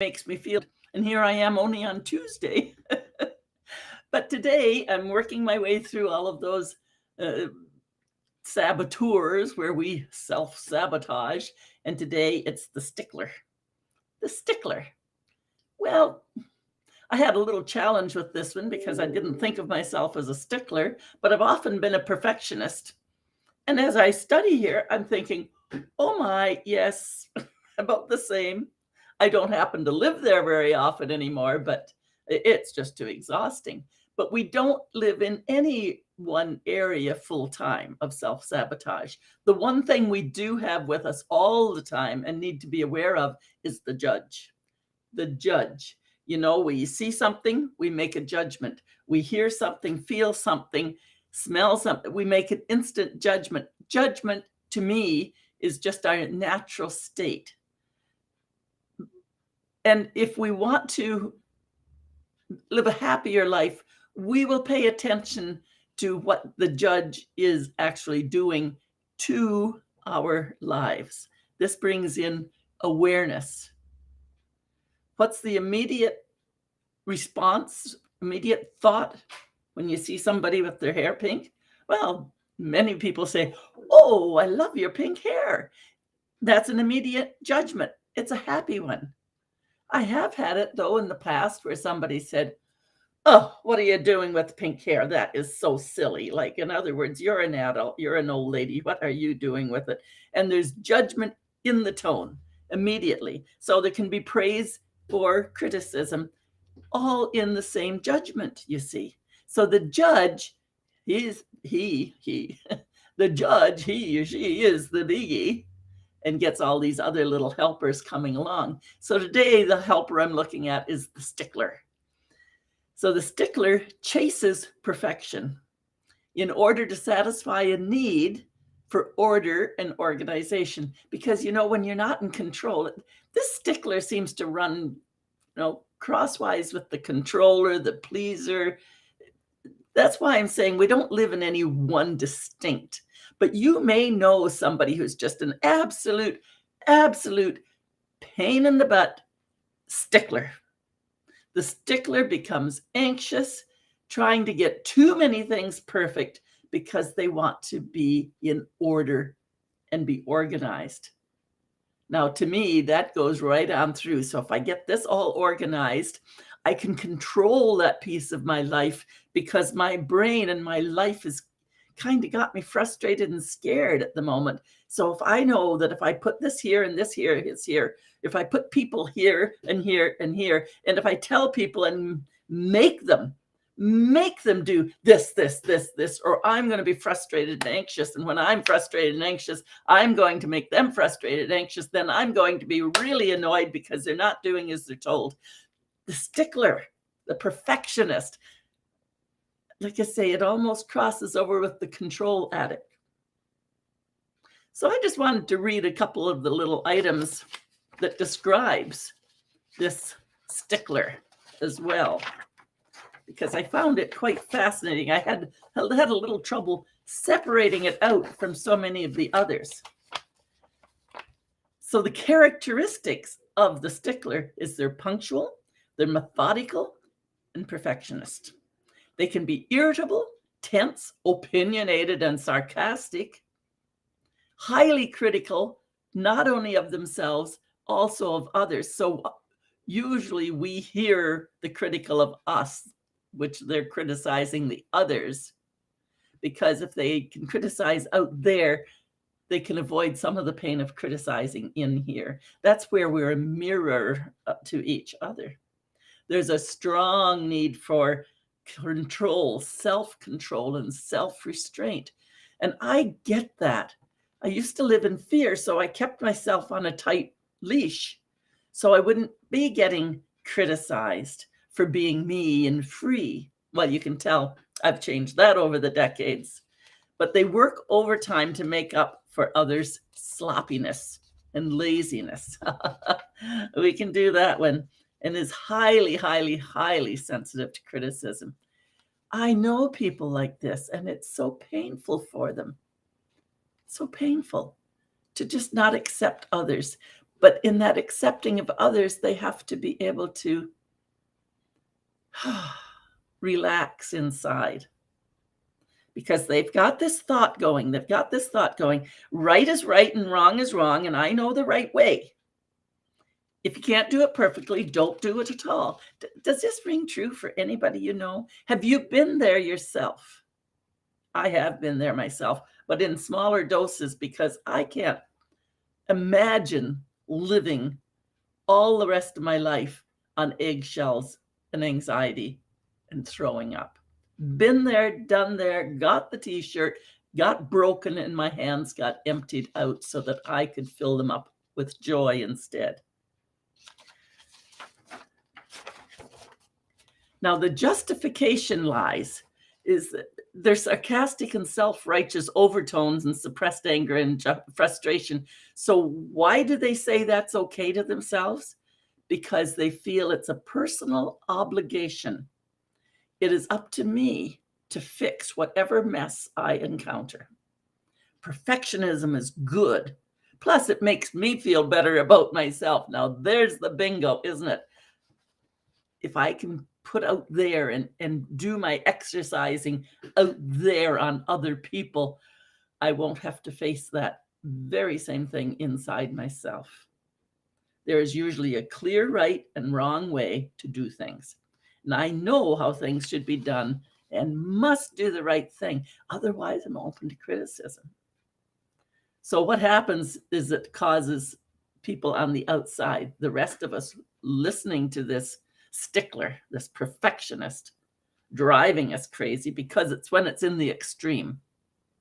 makes me feel. And here I am only on Tuesday. But today I'm working my way through all of those uh, saboteurs where we self-sabotage. And today it's the stickler. The stickler. Well, I had a little challenge with this one because I didn't think of myself as a stickler, but I've often been a perfectionist. And as I study here, I'm thinking, oh my, yes, about the same. I don't happen to live there very often anymore, but it's just too exhausting. But we don't live in any one area full time of self sabotage. The one thing we do have with us all the time and need to be aware of is the judge. The judge. You know, we see something, we make a judgment. We hear something, feel something, smell something, we make an instant judgment. Judgment to me is just our natural state. And if we want to live a happier life, we will pay attention to what the judge is actually doing to our lives. This brings in awareness. What's the immediate response, immediate thought when you see somebody with their hair pink? Well, many people say, oh, I love your pink hair. That's an immediate judgment. It's a happy one. I have had it, though, in the past where somebody said, oh, what are you doing with pink hair? That is so silly. Like, in other words, you're an adult, you're an old lady. What are you doing with it? And there's judgment in the tone immediately. So there can be praise or criticism, all in the same judgment, you see. So the judge, the judge, he or she is the biggie and gets all these other little helpers coming along. So today, the helper I'm looking at is the stickler. So the stickler chases perfection in order to satisfy a need for order and organization. Because, you know, when you're not in control, this stickler seems to run, crosswise with the controller, the pleaser. That's why I'm saying we don't live in any one distinct. But you may know somebody who's just an absolute pain in the butt stickler. The stickler becomes anxious, trying to get too many things perfect because they want to be in order and be organized. Now, to me, that goes right on through. So if I get this all organized, I can control that piece of my life because my brain and my life is kind of got me frustrated and scared at the moment. So if I know that if I put this here and this here, it's here, if I put people here and here and here, and if I tell people and make them do this, or I'm going to be frustrated and anxious. And when I'm frustrated and anxious, I'm going to make them frustrated and anxious. Then I'm going to be really annoyed because they're not doing as they're told. The stickler, the perfectionist, like I say, it almost crosses over with the control addict. So I just wanted to read a couple of the little items that describes this stickler as well, because I found it quite fascinating. I had a little trouble separating it out from so many of the others. So the characteristics of the stickler is they're punctual, they're methodical, and perfectionist. They can be irritable, tense, opinionated, and sarcastic, highly critical, not only of themselves, also of others. So usually we hear the critical of us, which they're criticizing the others, because if they can criticize out there, they can avoid some of the pain of criticizing in here. That's where we're a mirror to each other. There's a strong need for control, self-control, and self-restraint. And I get that. I used to live in fear, so I kept myself on a tight leash so I wouldn't be getting criticized for being me and free. Well, you can tell I've changed that over the decades. But they work overtime to make up for others' sloppiness and laziness. We can do that one. And is highly sensitive to criticism. I know people like this, and it's so painful for them. So painful to just not accept others. But in that accepting of others, they have to be able to relax inside, because they've got this thought going. They've got this thought going. Right is right and wrong is wrong, and I know the right way. If you can't do it perfectly, don't do it at all. Does this ring true for anybody you know? Have you been there yourself? I have been there myself, but in smaller doses, because I can't imagine living all the rest of my life on eggshells and anxiety and throwing up. Been there, done there, got the t-shirt, got broken in my hands, got emptied out so that I could fill them up with joy instead. Now, the justification lies is that there's sarcastic and self-righteous overtones and suppressed anger and frustration. So why do they say that's okay to themselves? Because they feel it's a personal obligation. It is up to me to fix whatever mess I encounter. Perfectionism is good. Plus, it makes me feel better about myself. Now, there's the bingo, isn't it? If I can put out there and do my exercising out there on other people, I won't have to face that very same thing inside myself. There is usually a clear right and wrong way to do things. And I know how things should be done and must do the right thing. Otherwise, I'm open to criticism. So what happens is it causes people on the outside, the rest of us listening to this stickler, this perfectionist, driving us crazy, because it's when it's in the extreme.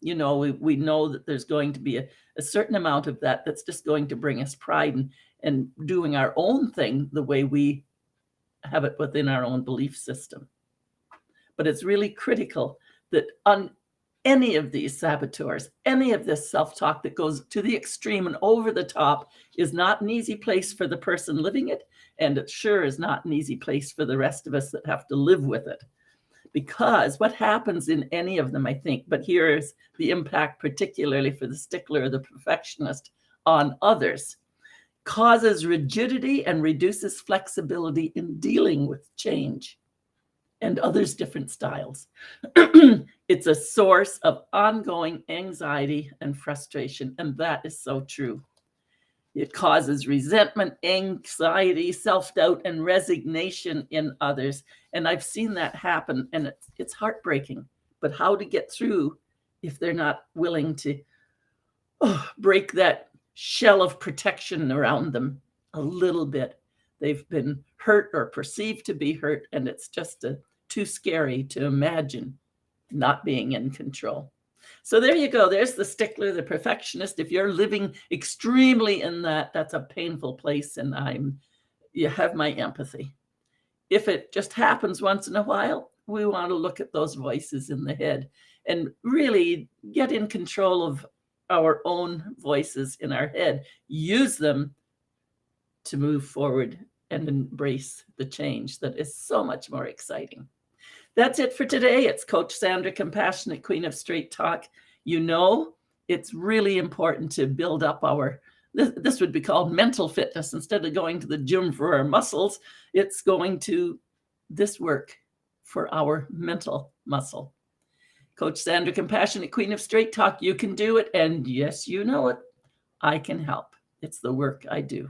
You know, we know that there's going to be a certain amount of that that's just going to bring us pride and doing our own thing the way we have it within our own belief system. But it's really critical that on any of these saboteurs, any of this self-talk that goes to the extreme and over the top, is not an easy place for the person living it, and it sure is not an easy place for the rest of us that have to live with it. Because what happens in any of them, I think, but here is the impact particularly for the stickler or the perfectionist on others, causes rigidity and reduces flexibility in dealing with change and others' different styles. It's a source of ongoing anxiety and frustration, and that is so true. It causes resentment, anxiety, self-doubt, and resignation in others. And I've seen that happen, and it's heartbreaking. But how to get through if they're not willing to break that shell of protection around them a little bit? They've been hurt or perceived to be hurt, and it's just too scary to imagine not being in control. So there you go. There's the stickler, the perfectionist. If you're living extremely in that, that's a painful place, and you have my empathy. If it just happens once in a while, we want to look at those voices in the head and really get in control of our own voices in our head. Use them to move forward and embrace the change that is so much more exciting. That's it for today. It's Coach Sandra, Compassionate Queen of Straight Talk. You know, it's really important to build up this would be called mental fitness. Instead of going to the gym for our muscles, it's going to this work for our mental muscle. Coach Sandra, Compassionate Queen of Straight Talk. You can do it. And yes, you know it. I can help. It's the work I do.